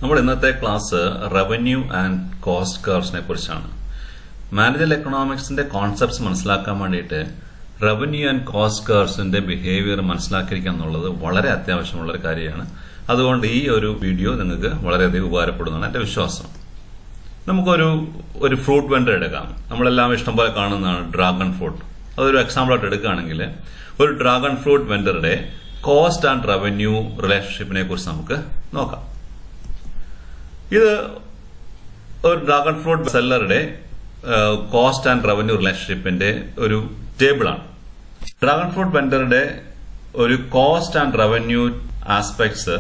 നമ്മൾ ഇന്നത്തെ class revenue and cost കർവ്സിനെ കുറിച്ചാണ്. മാനേജർ എക്കണോമിക്സിന്റെ കോൺസെപ്റ്റ്സ് മനസ്സിലാക്കാൻ വേണ്ടിയിട്ട് റവന്യൂ ആൻഡ് കോസ്റ്റ് കർവ്സിന്റെ ബിഹേവിയർ മനസ്സിലാക്കിയിരിക്കുക എന്നുള്ളത് വളരെ അത്യാവശ്യമുള്ള ഒരു കാര്യമാണ്. അതുകൊണ്ട് ഈ ഒരു വീഡിയോ നിങ്ങൾക്ക് വളരെയധികം ഉപകാരപ്പെടുന്നതാണ് എന്റെ വിശ്വാസം. നമുക്കൊരു ഫ്രൂട്ട് വെണ്ടർ എടുക്കാം. നമ്മളെല്ലാം ഇഷ്ടംപോലെ കാണുന്നതാണ് ഡ്രാഗൺ ഫ്രൂട്ട്. അതൊരു എക്സാമ്പിൾ ആയിട്ട് എടുക്കുകയാണെങ്കിൽ ഒരു ഡ്രാഗൺ ഫ്രൂട്ട് വെണ്ടറുടെ കോസ്റ്റ് ആൻഡ് റവന്യൂ റിലേഷൻഷിപ്പിനെ കുറിച്ച് നമുക്ക് നോക്കാം. ഇത് ഒരു ഡ്രാഗൺ ഫ്രൂട്ട് സെല്ലറുടെ കോസ്റ്റ് ആൻഡ് റവന്യൂ റിലേഷൻഷിപ്പിന്റെ ഒരു ടേബിളാണ്. ഡ്രാഗൺ ഫ്രൂട്ട് വെണ്ടറുടെ ഒരു കോസ്റ്റ് ആൻഡ് റവന്യൂ ആസ്പെക്ട്സ്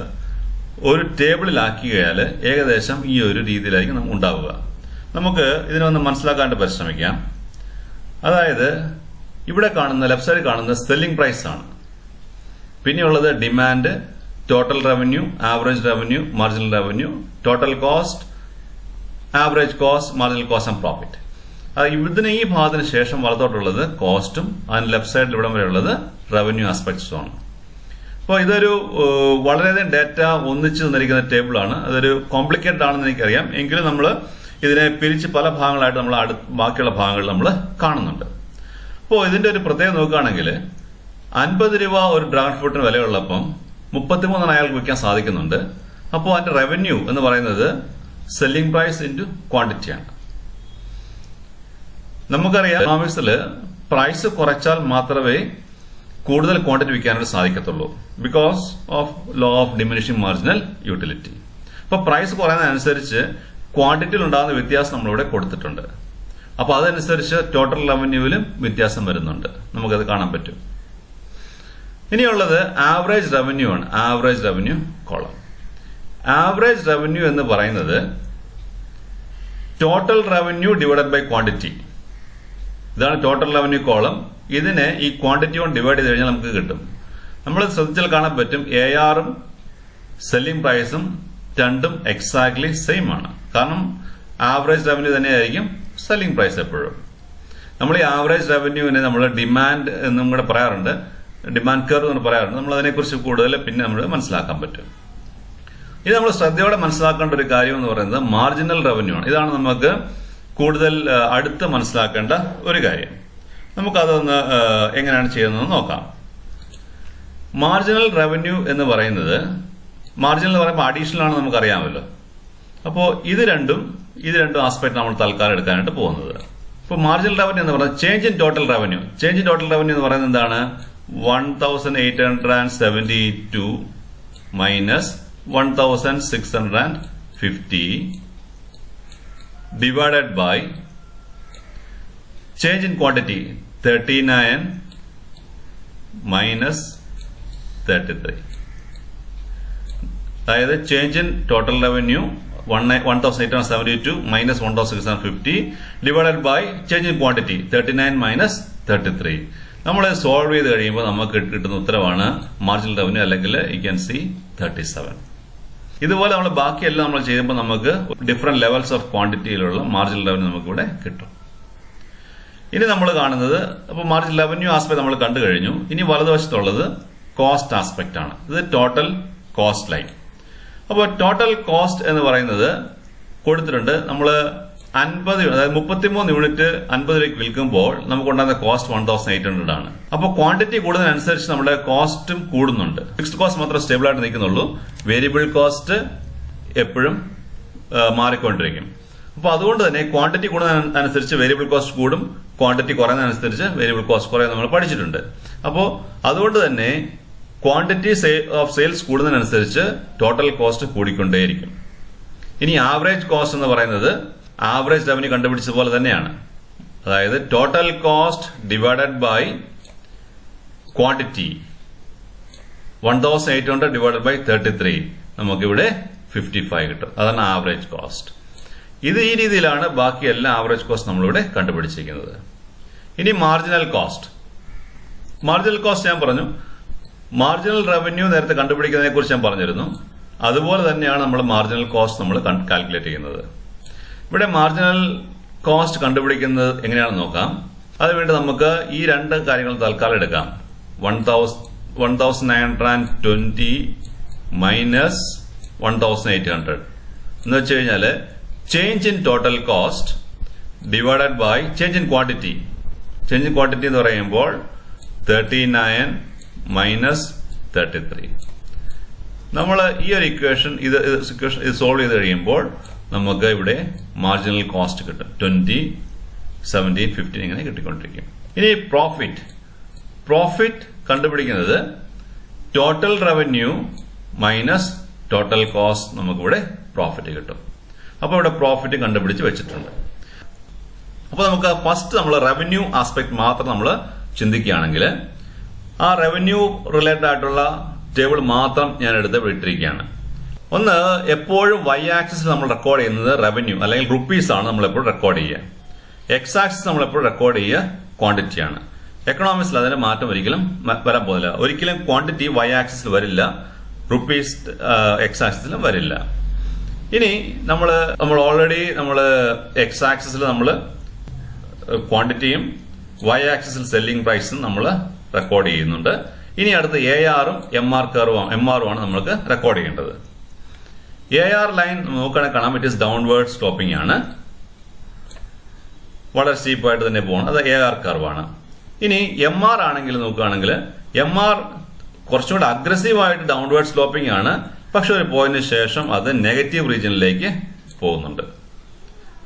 ഒരു ടേബിളിലാക്കിയാൽ ഏകദേശം ഈ ഒരു രീതിയിലായിരിക്കും ഉണ്ടാവുക. നമുക്ക് ഇതിനൊന്ന് മനസ്സിലാക്കാൻ പരിശ്രമിക്കാം. അതായത് ഇവിടെ കാണുന്ന ലെഫ്റ്റ് സൈഡിൽ കാണുന്ന സെല്ലിംഗ് പ്രൈസ് ആണ്. പിന്നെയുള്ളത് demand, total revenue, average revenue, marginal revenue, total cost, average cost, marginal cost and profit. ഇതിന് ഈ ഭാഗത്തിന് ശേഷം വലത്തോട്ടുള്ളത് കോസ്റ്റും അതിന് ലെഫ്റ്റ് സൈഡിൽ ഇവിടം വരെയുള്ളത് റവന്യൂ ആസ്പെക്ട്സും ആണ്. അപ്പോൾ ഇതൊരു വളരെയധികം ഡേറ്റ ഒന്നിച്ചു തന്നിരിക്കുന്ന ടേബിളാണ്. അതൊരു കോംപ്ലിക്കേറ്റഡ് ആണെന്ന് എനിക്കറിയാം. എങ്കിലും നമ്മൾ ഇതിനെ പിരിച്ച് പല ഭാഗങ്ങളായിട്ട് നമ്മൾ ബാക്കിയുള്ള ഭാഗങ്ങളിൽ നമ്മൾ കാണുന്നുണ്ട്. അപ്പോൾ ഇതിന്റെ ഒരു പ്രത്യേകത നോക്കുകയാണെങ്കിൽ 50 രൂപ ഒരു ഡ്രാഗൺ ഫ്രൂട്ടിന് വിലയുള്ളപ്പം 33 അയാൾക്ക് വിൽക്കാൻ സാധിക്കുന്നുണ്ട്. അപ്പോൾ അതിന്റെ റവന്യൂ എന്ന് പറയുന്നത് സെല്ലിംഗ് പ്രൈസ് ഇൻറ്റു ക്വാണ്ടിറ്റിയാണ്. നമുക്കറിയാം എക്കണോമിക്സിൽ പ്രൈസ് കുറച്ചാൽ മാത്രമേ കൂടുതൽ ക്വാണ്ടിറ്റി വിൽക്കാനായിട്ട് സാധിക്കത്തുള്ളൂ. Because of law of diminishing marginal utility. അപ്പോൾ പ്രൈസ് കുറയുന്നതനുസരിച്ച് ക്വാണ്ടിറ്റിയിൽ ഉണ്ടാകുന്ന വ്യത്യാസം നമ്മളിവിടെ കൊടുത്തിട്ടുണ്ട്. അപ്പോൾ അതനുസരിച്ച് ടോട്ടൽ റവന്യൂവിലും വ്യത്യാസം വരുന്നുണ്ട്. നമുക്കത് കാണാൻ പറ്റും. ഇനിയുള്ളത് ആവറേജ് റവന്യൂ ആണ്. Average revenue column. Average revenue എന്ന് പറയുന്നത് total revenue divided by quantity. ഇതാണ് ടോട്ടൽ റവന്യൂ കോളം. ഇതിനെ ഈ ക്വാണ്ടിറ്റി കൊണ്ട് ഡിവൈഡ് ചെയ്ത് കഴിഞ്ഞാൽ നമുക്ക് കിട്ടും. നമ്മൾ ശ്രദ്ധിച്ചാൽ കാണാൻ പറ്റും ARഉം സെല്ലിംഗ് പ്രൈസും രണ്ടും എക്സാക്ട്ലി സെയിം ആണ്. കാരണം ആവറേജ് റവന്യൂ തന്നെയായിരിക്കും സെല്ലിംഗ് പ്രൈസ് എപ്പോഴും. നമ്മൾ ഈ ആവറേജ് റവന്യൂവിനെ നമ്മൾ ഡിമാൻഡ് എന്നും കൂടെ പറയാറുണ്ട്, ഡിമാൻഡ് കർവ് എന്ന് പറയാറുണ്ട്. നമ്മൾ അതിനെക്കുറിച്ച് കൂടുതൽ പിന്നെ നമ്മൾ മനസ്സിലാക്കാൻ പറ്റും. ഇത് നമ്മൾ ശ്രദ്ധയോടെ മനസ്സിലാക്കേണ്ട ഒരു കാര്യം എന്ന് പറയുന്നത് മാർജിനൽ റവന്യൂ ആണ്. ഇതാണ് നമുക്ക് കൂടുതൽ അടുത്ത് മനസ്സിലാക്കേണ്ട ഒരു കാര്യം. നമുക്കതൊന്ന് എങ്ങനെയാണ് ചെയ്യുന്നതെന്ന് നോക്കാം. മാർജിനൽ റവന്യൂ എന്ന് പറയുന്നത്, മാർജിനൽ എന്ന് പറയുമ്പോൾ അഡീഷണൽ ആണ് നമുക്കറിയാമല്ലോ. അപ്പോൾ ഇത് രണ്ടും ആസ്പെക്ട് നമ്മൾ തൽക്കാലം എടുക്കാനായിട്ട് പോകുന്നത്. ഇപ്പോൾ മാർജിനൽ റവന്യൂ എന്ന് പറയുന്നത് change in total revenue. Change in total revenue എന്ന് പറയുന്നത് എന്താണ്? 1872 minus 1650 divided by change in quantity 39 minus 33. അതായത് change in total revenue 1872 minus 1650 divided by change in quantity 39 minus 33. നമ്മൾ സോൾവ് ചെയ്ത് കഴിയുമ്പോൾ നമുക്ക് കിട്ടുന്ന ഉത്തരവാണ് മാർജിനൽ റവന്യൂ, അല്ലെങ്കിൽ യു ക്യാൻ സി 37. ഇതുപോലെ നമ്മൾ ബാക്കിയെല്ലാം നമ്മൾ ചെയ്യുമ്പോൾ നമുക്ക് ഡിഫറെന്റ് ലെവൽസ് ഓഫ് ക്വാണ്ടിറ്റിയിലുള്ള മാർജിനൽ റവന്യൂ നമുക്ക് ഇവിടെ കിട്ടും. ഇനി നമ്മൾ കാണുന്നത്, അപ്പോൾ മാർജിനൽ റവന്യൂ ആസ്പെക്ട് നമ്മൾ കണ്ടു കഴിഞ്ഞു. ഇനി വലതുവശത്തുള്ളത് കോസ്റ്റ് ആസ്പെക്ട് ആണ്. ഇത് ടോട്ടൽ കോസ്റ്റ് ലൈൻ. അപ്പോൾ ടോട്ടൽ കോസ്റ്റ് എന്ന് പറയുന്നത് കൊടുത്തിട്ടുണ്ട്. നമ്മൾ 50, അതായത് 33 യൂണിറ്റ് 50 രൂപയ്ക്ക് വിൽക്കുമ്പോൾ നമുക്കുണ്ടാകുന്ന കോസ്റ്റ് 1800 ആണ്. അപ്പോൾ ക്വാണ്ടിറ്റി കൂടുന്നതിനനുസരിച്ച് നമ്മുടെ കോസ്റ്റും കൂടുന്നുണ്ട്. ഫിക്സ്ഡ് കോസ്റ്റ് മാത്രം സ്റ്റേബിൾ ആയിട്ട് നിൽക്കുന്നുള്ളൂ. വേരിയബിൾ കോസ്റ്റ് എപ്പോഴും മാറിക്കൊണ്ടിരിക്കും. അപ്പോൾ അതുകൊണ്ട് തന്നെ ക്വാണ്ടിറ്റി കൂടുന്നതിനനുസരിച്ച് വേരിയബിൾ കോസ്റ്റ് കൂടും, ക്വാണ്ടിറ്റി കുറയുന്നതനുസരിച്ച് വേരിയബിൾ കോസ്റ്റ് കുറയും നമ്മൾ പഠിച്ചിട്ടുണ്ട്. അപ്പോൾ അതുകൊണ്ട് തന്നെ ക്വാണ്ടിറ്റി ഓഫ് സെയിൽസ് കൂടുന്നതിനനുസരിച്ച് ടോട്ടൽ കോസ്റ്റ് കൂടിക്കൊണ്ടേയിരിക്കും. ഇനി ആവറേജ് കോസ്റ്റ് എന്ന് പറയുന്നത് ആവറേജ് റവന്യൂ കണ്ടുപിടിച്ച പോലെ തന്നെയാണ്. അതായത് total cost divided by quantity 1800 divided by 33, നമുക്കിവിടെ 55 കിട്ടും. അതാണ് ആവറേജ് കോസ്റ്റ്. ഇത് ഈ രീതിയിലാണ് ബാക്കി എല്ലാ ആവറേജ് കോസ്റ്റ് നമ്മളിവിടെ കണ്ടുപിടിച്ചിരിക്കുന്നത്. ഇനി മാർജിനൽ കോസ്റ്റ്. മാർജിനൽ കോസ്റ്റ് ഞാൻ പറഞ്ഞു. മാർജിനൽ റവന്യൂ നേരത്തെ കണ്ടുപിടിക്കുന്നതിനെ കുറിച്ച് ഞാൻ പറഞ്ഞിരുന്നു. അതുപോലെ തന്നെയാണ് നമ്മൾ മാർജിനൽ കോസ്റ്റ് നമ്മൾ കാൽക്കുലേറ്റ് ചെയ്യുന്നത്. ഇവിടെ മാർജിനൽ കോസ്റ്റ് കണ്ടുപിടിക്കുന്നത് എങ്ങനെയാണെന്ന് നോക്കാം. അതിനുവേണ്ടി നമുക്ക് ഈ രണ്ട് കാര്യങ്ങൾ തൽക്കാലം എടുക്കാം. 1920 minus 1800. എന്ന് വെച്ച് കഴിഞ്ഞാല് change in total cost divided by change in quantity. Change in quantity എന്ന് പറയുമ്പോൾ 39 മൈനസ് 33. നമ്മൾ ഈ ഒരു ഇക്വേഷൻ ഇത് സോൾവ് ചെയ്ത് കഴിയുമ്പോൾ നമുക്ക് ഇവിടെ മാർജിനൽ കോസ്റ്റ് കിട്ടും. 20, 17, 15 ഇങ്ങനെ കിട്ടിക്കൊണ്ടിരിക്കും. ഇനി പ്രോഫിറ്റ് കണ്ടുപിടിക്കുന്നത് total revenue minus total cost, നമുക്കിവിടെ പ്രോഫിറ്റ് കിട്ടും. അപ്പോൾ ഇവിടെ പ്രോഫിറ്റ് കണ്ടുപിടിച്ച് വെച്ചിട്ടുണ്ട്. അപ്പോൾ നമുക്ക് ഫസ്റ്റ് നമ്മൾ റവന്യൂ ആസ്പെക്ട് മാത്രം നമ്മൾ ചിന്തിക്കുകയാണെങ്കിൽ ആ റവന്യൂ റിലേറ്റഡ് ആയിട്ടുള്ള ടേബിൾ മാത്രം ഞാൻ എടുത്ത് വിട്ടിരിക്കുകയാണ്. ഒന്ന്, എപ്പോഴും y ആക്സിസിൽ നമ്മൾ റെക്കോർഡ് ചെയ്യുന്നത് റവന്യൂ അല്ലെങ്കിൽ റുപ്പീസ് ആണ് നമ്മൾ എപ്പോഴും റെക്കോർഡ് ചെയ്യുക. എക്സ് ആക്സിസ് നമ്മൾ എപ്പോഴും റെക്കോർഡ് ചെയ്യുക ക്വാണ്ടിറ്റി ആണ്. എക്കണോമിക്സിൽ അതിന്റെ മാറ്റം ഒരിക്കലും വരാൻ പോകുന്നില്ല. ഒരിക്കലും ക്വാണ്ടിറ്റി y ആക്സിസിൽ വരില്ല, റുപ്പീസ് എക്സ് ആക്സിസിലും വരില്ല. ഇനി നമ്മൾ ഓൾറെഡി എക്സ് ആക്സിസിൽ നമ്മൾ ക്വാണ്ടിറ്റിയും y ആക്സിസിൽ സെല്ലിംഗ് പ്രൈസും നമ്മൾ റെക്കോർഡ് ചെയ്യുന്നുണ്ട്. ഇനി അടുത്ത് ARഉം MRുമാണ് നമ്മൾക്ക് റെക്കോർഡ് ചെയ്യേണ്ടത്. AR ലൈൻ നോക്കുകയാണെങ്കിൽ കാണാം, ഇറ്റ് ഈസ് ഡൗൺവേർഡ് സ്ലോപ്പിംഗ് ആണ്, വളരെ സ്റ്റീപ്പായിട്ട് തന്നെ പോകണം. അത് AR കർവാണ്. ഇനി MR ആണെങ്കിൽ നോക്കുകയാണെങ്കിൽ MR കുറച്ചുകൂടെ അഗ്രസീവായിട്ട് ഡൗൺവേർഡ് സ്ലോപ്പിംഗ് ആണ്, പക്ഷെ ഒരു പോയിന്റിന് ശേഷം അത് നെഗറ്റീവ് റീജിയനിലേക്ക് പോകുന്നുണ്ട്.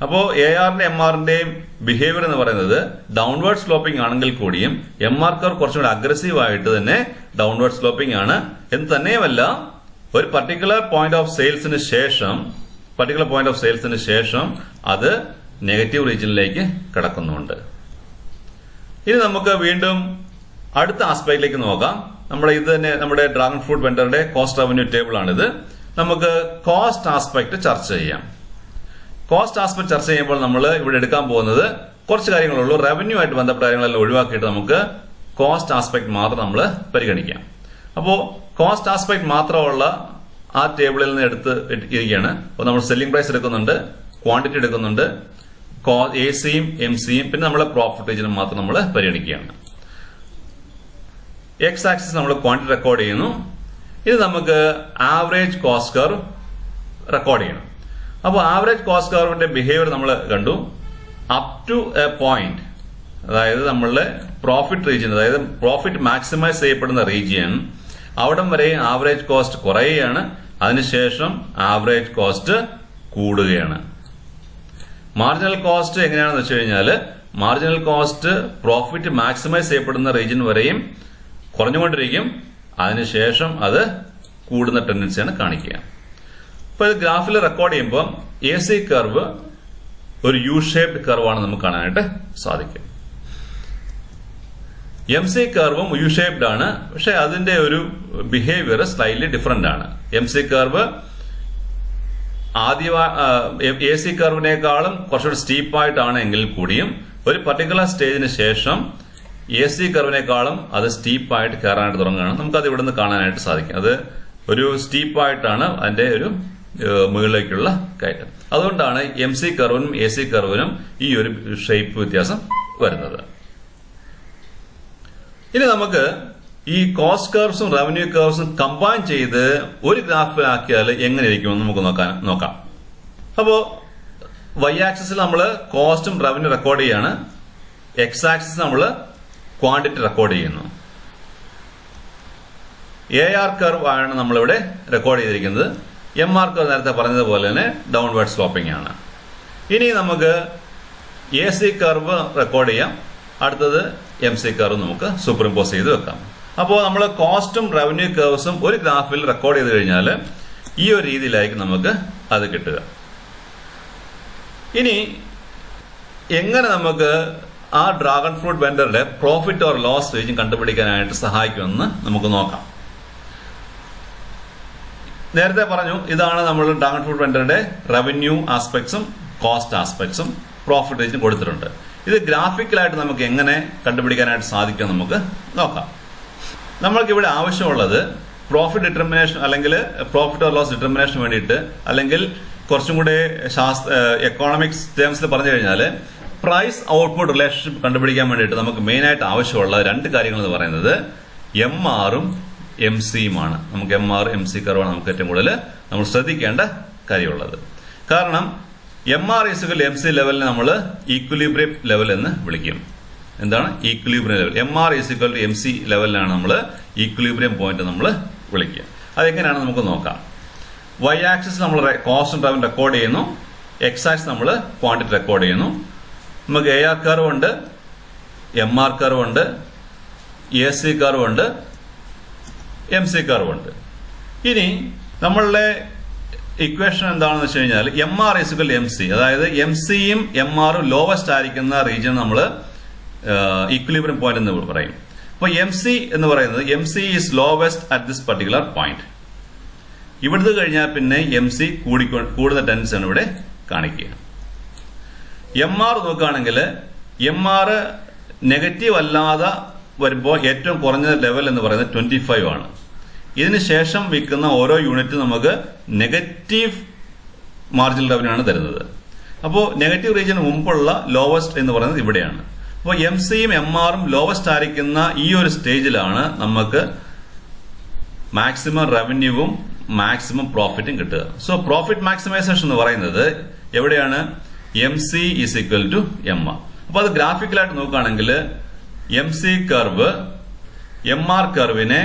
അപ്പോൾ ARന്റെയും MRന്റെയും ബിഹേവിയർ എന്ന് പറയുന്നത് ഡൗൺവേർഡ് സ്ലോപ്പിംഗ് ആണെങ്കിൽ കൂടിയും MR കർവ് കുറച്ചുകൂടെ അഗ്രസീവായിട്ട് തന്നെ ഡൗൺവേർഡ് സ്ലോപ്പിംഗ് ആണ്. എന്ന് തന്നെയുമല്ല, ഒരു പർട്ടിക്കുലർ പോയിന്റ് ഓഫ് സെയിൽസിന് ശേഷം അത് നെഗറ്റീവ് റീജിയനിലേക്ക് കടക്കുന്നുണ്ട്. ഇനി നമുക്ക് വീണ്ടും അടുത്ത ആസ്പെക്റ്റിലേക്ക് നോക്കാം. നമ്മുടെ ഡ്രാഗൺ ഫ്രൂട്ട് വെണ്ടറുടെ കോസ്റ്റ് റവന്യൂ ടേബിൾ ആണിത്. നമുക്ക് കോസ്റ്റ് ആസ്പെക്ട് ചർച്ച ചെയ്യാം. കോസ്റ്റ് ആസ്പെക്ട് ചർച്ച ചെയ്യുമ്പോൾ നമ്മൾ ഇവിടെ എടുക്കാൻ പോകുന്നത് കുറച്ച് കാര്യങ്ങളുള്ളൂ. റവന്യൂ ആയിട്ട് ബന്ധപ്പെട്ട കാര്യങ്ങളെല്ലാം ഒഴിവാക്കിയിട്ട് നമുക്ക് കോസ്റ്റ് ആസ്പെക്ട് മാത്രം നമ്മൾ പരിഗണിക്കാം. അപ്പോൾ കോസ്റ്റ് ആസ്പെക്ട് മാത്രമുള്ള ആ ടേബിളിൽ നിന്ന് എടുത്ത് ഇരിക്കുകയാണ്. അപ്പോൾ നമ്മൾ സെല്ലിംഗ് പ്രൈസ് എടുക്കുന്നുണ്ട്, ക്വാണ്ടിറ്റി എടുക്കുന്നുണ്ട്, AC-യും MC-യും പിന്നെ നമ്മളെ പ്രോഫിറ്റ് റീജിയനും മാത്രം നമ്മൾ പരിഗണിക്കുകയാണ്. എക്സ് ആക്സിസ് നമ്മൾ ക്വാണ്ടിറ്റി റെക്കോർഡ് ചെയ്യുന്നു. ഇത് നമുക്ക് ആവറേജ് കോസ്റ്റ് കർവ് റെക്കോർഡ് ചെയ്യണം. അപ്പോൾ ആവറേജ് കോസ്റ്റ് കർവിന്റെ ബിഹേവിയർ നമ്മൾ കണ്ടു. അപ് ടു എ പോയിന്റ്, അതായത് നമ്മളുടെ പ്രോഫിറ്റ് റീജിയൻ, അതായത് പ്രോഫിറ്റ് മാക്സിമൈസ് ചെയ്യപ്പെടുന്ന റീജിയൻ, അവിടം വരെ ആവറേജ് കോസ്റ്റ് കുറയുകയാണ്. അതിനുശേഷം ആവറേജ് കോസ്റ്റ് കൂടുകയാണ്. മാർജിനൽ കോസ്റ്റ് എങ്ങനെയാണെന്ന് വെച്ച് കഴിഞ്ഞാൽ മാർജിനൽ കോസ്റ്റ് പ്രോഫിറ്റ് മാക്സിമൈസ് ചെയ്യപ്പെടുന്ന റീജിയൻ വരെയും കുറഞ്ഞുകൊണ്ടിരിക്കും. അതിനുശേഷം അത് കൂടുന്ന ടെൻഡൻസിയാണ് കാണിക്കുക. ഇപ്പൊ ഇത് ഗ്രാഫിൽ റെക്കോർഡ് ചെയ്യുമ്പോൾ AC കർവ് ഒരു യു ഷേപ്ഡ് കർവാണ് നമുക്ക് കാണാനായിട്ട് സാധിക്കും. MC കർവും യു ഷേപ്ഡ് ആണ്, പക്ഷെ അതിന്റെ ഒരു ബിഹേവിയർ സ്ലൈറ്റ്ലി ഡിഫറെന്റ് ആണ്. MC കർവ് AC കർവിനേക്കാളും കുറച്ചുകൂടി സ്റ്റീപ്പായിട്ടാണ് എങ്കിൽ കൂടിയും ഒരു പർട്ടിക്കുലർ സ്റ്റേജിന് ശേഷം AC കർവിനേക്കാളും അത് സ്റ്റീപ്പായിട്ട് കയറാനായിട്ട് തുടങ്ങുകയാണ്. നമുക്കത് ഇവിടെ നിന്ന് കാണാനായിട്ട് സാധിക്കും. അത് ഒരു സ്റ്റീപ്പായിട്ടാണ് അതിന്റെ ഒരു മുകളിലേക്കുള്ള കയറ്റം. അതുകൊണ്ടാണ് MC കർവിനും AC കർവിനും ഈ ഒരു ഷേപ്പ് വ്യത്യാസം വരുന്നത്. ഇനി നമുക്ക് ഈ കോസ്റ്റ് കർവ്സും റവന്യൂ കർവ്സും കമ്പൈൻ ചെയ്ത് ഒരു ഗ്രാഫിലാക്കിയാൽ എങ്ങനെ ഇരിക്കുമെന്ന് നമുക്ക് നോക്കാം. അപ്പോൾ Y ആക്സിസിൽ നമ്മൾ കോസ്റ്റും റവന്യൂ റെക്കോർഡ് ചെയ്യാണ്, എക്സ് ആക്സിസ് നമ്മൾ ക്വാണ്ടിറ്റി റെക്കോർഡ് ചെയ്യുന്നു. AR കർവ് ആണ് നമ്മളിവിടെ റെക്കോർഡ് ചെയ്തിരിക്കുന്നത്. MR കർവ് നേരത്തെ പറഞ്ഞതുപോലെ തന്നെ ഡൗൺവേർഡ് സ്ലോപ്പിംഗ് ആണ്. ഇനി നമുക്ക് AC കർവ് റെക്കോർഡ് ചെയ്യാം, അടുത്തത് MC കർവ് നമുക്ക് സൂപ്പർ ഇമ്പോസ് ചെയ്ത് വെക്കാം. അപ്പോൾ നമ്മൾ കോസ്റ്റും റവന്യൂ കർവ്സും ഒരു ഗ്രാഫിൽ റെക്കോർഡ് ചെയ്ത് കഴിഞ്ഞാൽ ഈ ഒരു രീതിയിലായിരിക്കും നമുക്ക് അത് കിട്ടുക. ഇനി എങ്ങനെ നമുക്ക് ആ ഡ്രാഗൺ ഫ്രൂട്ട് വെണ്ടറുടെ പ്രോഫിറ്റ് ഓർ ലോസ് റീജിയൻ കണ്ടുപിടിക്കാനായിട്ട് സഹായിക്കുമെന്ന് നമുക്ക് നോക്കാം. നേരത്തെ പറഞ്ഞു, ഇതാണ് നമ്മൾ ഡ്രാഗൺ ഫ്രൂട്ട് വെണ്ടറുടെ റവന്യൂ ആസ്പെക്ട്സും കോസ്റ്റ് ആസ്പെക്ട്സും പ്രോഫിറ്റ് റീജിയൻ കൊടുത്തിട്ടുണ്ട്. ഇത് ഗ്രാഫിക്കലായിട്ട് നമുക്ക് എങ്ങനെ കണ്ടുപിടിക്കാനായിട്ട് സാധിക്കും നമുക്ക് നോക്കാം. നമ്മൾക്കിവിടെ ആവശ്യമുള്ളത് പ്രോഫിറ്റ് ഡിറ്റർമിനേഷൻ അല്ലെങ്കിൽ പ്രോഫിറ്റ് ഓർ ലോസ് ഡിറ്റർമിനേഷൻ വേണ്ടിയിട്ട്, അല്ലെങ്കിൽ കുറച്ചും കൂടെ എക്കോണമിക്സ് ടേംസിൽ പറഞ്ഞു കഴിഞ്ഞാൽ പ്രൈസ് ഔട്ട്പുട്ട് റിലേഷൻഷിപ്പ് കണ്ടുപിടിക്കാൻ വേണ്ടിയിട്ട് നമുക്ക് മെയിനായിട്ട് ആവശ്യമുള്ള രണ്ട് കാര്യങ്ങൾ എന്ന് പറയുന്നത് MRഉം MC യുമാണ്. നമുക്ക് MR MC കർവാണ് നമുക്ക് ഏറ്റവും കൂടുതൽ നമ്മൾ ശ്രദ്ധിക്കേണ്ട കാര്യമുള്ളത്. കാരണം MR = MC ലെവലിനെ നമ്മൾ ഈക്വിലിബ്രിയം ലെവൽ എന്ന് വിളിക്കും. എന്താണ് ഈക്വിലിബ്രിയം ലെവൽ? MR = MC ലെവലിനാണ് നമ്മൾ ഈക്വിലിബ്രിയം പോയിന്റ് നമ്മൾ വിളിക്കുക. അതെങ്ങനെയാണ് നമുക്ക് നോക്കാം. Y ആക്സിസ് നമ്മൾ കോസ്റ്റ് ആൻഡ് റവന്യൂ റെക്കോർഡ് ചെയ്യുന്നു, X ആക്സിസ് നമ്മൾ ക്വാണ്ടിറ്റി റെക്കോർഡ് ചെയ്യുന്നു. നമുക്ക് AR കർവ് ഉണ്ട്, MR കർവ് ഉണ്ട്, AC കർവ് ഉണ്ട്, MC കർവ് ഉണ്ട്. ഇനി നമ്മളുടെ ഇക്വേഷൻ എന്താണെന്ന് വെച്ച് കഴിഞ്ഞാൽ MR = MC, അതായത് MCയും MRും ലോവസ്റ്റ് ആയിരിക്കുന്ന റീജിയൻ നമ്മൾ ഈക്വിലിബ്രിയം പോയിന്റ് എന്ന് പറയും. അപ്പോൾ MC എന്ന് പറയുന്നത് MC is lowest at this particular point. ഇവിടുന്ന് കഴിഞ്ഞാൽ പിന്നെ MC കൂടുന്ന ടെൻഡൻസി ആണ് ഇവിടെ കാണിക്കുക. MR നോക്കുകയാണെങ്കിൽ MR നെഗറ്റീവ് അല്ലാതെ വരുമ്പോൾ ഏറ്റവും കുറഞ്ഞ ലെവൽ എന്ന് പറയുന്നത് 25 ആണ്. ഇതിന് ശേഷം വിൽക്കുന്ന ഓരോ യൂണിറ്റ് നമുക്ക് നെഗറ്റീവ് മാർജിനൽ റവന്യൂ ആണ് തരുന്നത്. അപ്പോൾ നെഗറ്റീവ് റീജിയന് മുമ്പുള്ള ലോവസ്റ്റ് എന്ന് പറയുന്നത് ഇവിടെയാണ്. അപ്പോൾ MCയും MRും ലോവസ്റ്റ് ആയിരിക്കുന്ന ഈ ഒരു സ്റ്റേജിലാണ് നമുക്ക് മാക്സിമം റവന്യൂവും മാക്സിമം പ്രോഫിറ്റും കിട്ടുക. സോ പ്രോഫിറ്റ് മാക്സിമൈസേഷൻ എന്ന് പറയുന്നത് എവിടെയാണ്? MC = MR. അപ്പൊ അത് ഗ്രാഫിക്കലായിട്ട് നോക്കുകയാണെങ്കിൽ MC കർവ് MR കർവിനെ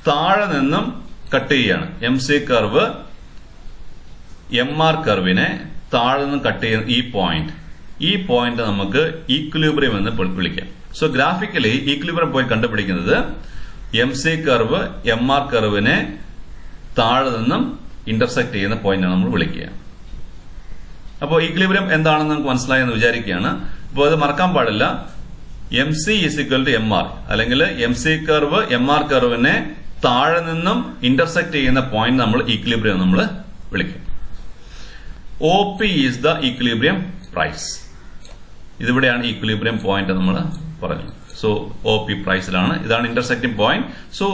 താഴെ നിന്നും കട്ട് ചെയ്യുകയാണ്. MC കർവ് MR കർവിനെ താഴെ നിന്നും കട്ട് ചെയ്യുന്ന ഈ പോയിന്റ് നമുക്ക് ഈക്വിലിബ്രിയം എന്ന് വിളിക്കാം. സോ ഗ്രാഫിക്കലി ഈക്വിലിബ്രിയം പോയിന്റ് കണ്ടുപിടിക്കുന്നത് MC കർവ് MR കർവിനെ താഴെ നിന്നും ഇന്റർസെക്ട് ചെയ്യുന്ന പോയിന്റാണ് നമ്മൾ വിളിക്കുക. അപ്പോൾ ഈക്വിലിബ്രിയം എന്താണെന്ന് നമുക്ക് മനസ്സിലായെന്ന് വിചാരിക്കുകയാണ്. അപ്പോൾ അത് മറക്കാൻ പാടില്ല. MC = MR, അല്ലെങ്കിൽ MC കർവ് MR കർവിനെ താഴെ നിന്നും ഇന്റർസെക്ട് ചെയ്യുന്ന പോയിന്റ് നമ്മൾ ഈക്വിലിബ്രിയം നമ്മൾ വിളിക്കും. OP is the equilibrium price. ഇതിവിടെയാണ് ഈക്വിലിബ്രിയം പോയിന്റ് നമ്മൾ പറഞ്ഞു. സോ OP പ്രൈസിലാണ്, ഇതാണ് ഇന്റർസെക്റ്റിംഗ് പോയിന്റ്. സോ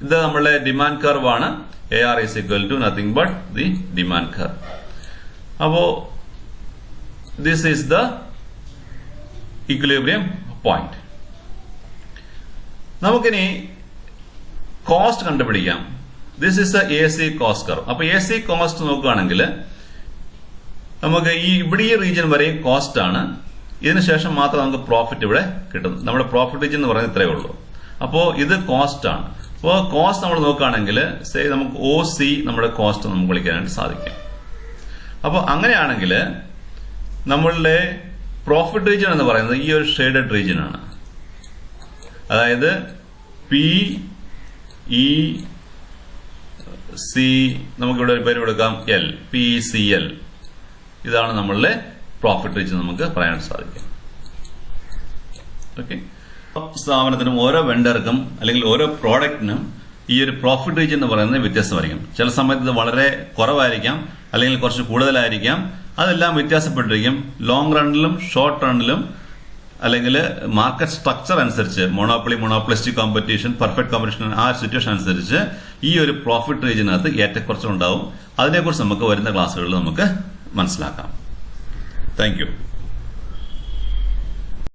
ഇത് നമ്മളുടെ ഡിമാൻഡ് കർവ് ആണ്. AR = nothing but the demand curve. അപ്പോ this is the equilibrium point. നമുക്കിനി കോസ്റ്റ് കണ്ടുപിടിക്കാം. This is the AC cost curve. അപ്പൊ AC കോസ്റ്റ് നോക്കുകയാണെങ്കിൽ നമുക്ക് ഇവിടെ ഈ റീജിയൻ വരെയും കോസ്റ്റ് ആണ്. ഇതിനുശേഷം മാത്രം നമുക്ക് പ്രോഫിറ്റ് ഇവിടെ കിട്ടും. നമ്മുടെ പ്രോഫിറ്റ് റീജിയൻ എന്ന് പറയുന്നത് ഇത്രയേ ഉള്ളൂ. അപ്പോൾ ഇത് കോസ്റ്റ് ആണ്. അപ്പോൾ കോസ്റ്റ് നമ്മൾ നോക്കുകയാണെങ്കിൽ നമുക്ക് OC നമ്മുടെ കോസ്റ്റ് നമുക്ക് വിളിക്കാനായിട്ട് സാധിക്കും. അപ്പോൾ അങ്ങനെയാണെങ്കിൽ നമ്മളുടെ പ്രോഫിറ്റ് റീജിയൻ എന്ന് പറയുന്നത് ഈ ഒരു ഷെയ്ഡഡ് റീജിയൻ ആണ്. അതായത് PEC, നമുക്കിവിടെ ഒരു പേര് കൊടുക്കാം L, PECL. ഇതാണ് നമ്മളുടെ പ്രോഫിറ്റ് റീജിയൻ നമുക്ക് പറയാൻ സാധിക്കും. ഓക്കെ, സ്ഥാപനത്തിനും ഓരോ വെണ്ടർക്കും അല്ലെങ്കിൽ ഓരോ പ്രോഡക്റ്റിനും ഈ ഒരു പ്രോഫിറ്റ് റീജിയൻ എന്ന് പറയുന്നത് വ്യത്യസ്തമായിരിക്കും. ചില സമയത്ത് ഇത് വളരെ കുറവായിരിക്കാം, അല്ലെങ്കിൽ കുറച്ച് കൂടുതലായിരിക്കാം. അതെല്ലാം വ്യത്യാസപ്പെട്ടിരിക്കും. ലോങ് റണ്ണിലും ഷോർട്ട് റണ്ണിലും അല്ലെങ്കിൽ മാർക്കറ്റ് സ്ട്രക്ചർ അനുസരിച്ച് മോണോപ്പൊളിസ്റ്റിക് കോമ്പറ്റീഷൻ, പെർഫെക്റ്റ് കോമ്പറ്റീഷൻ, ആ സിറ്റുവേഷൻ അനുസരിച്ച് ഈ ഒരു പ്രോഫിറ്റ് റീജിയനകത്ത് ഏറ്റക്കുറച്ചുണ്ടാവും. അതിനെക്കുറിച്ച് നമുക്ക് വരുന്ന ക്ലാസ്സുകളിൽ നമുക്ക് മനസ്സിലാക്കാം. Thank you.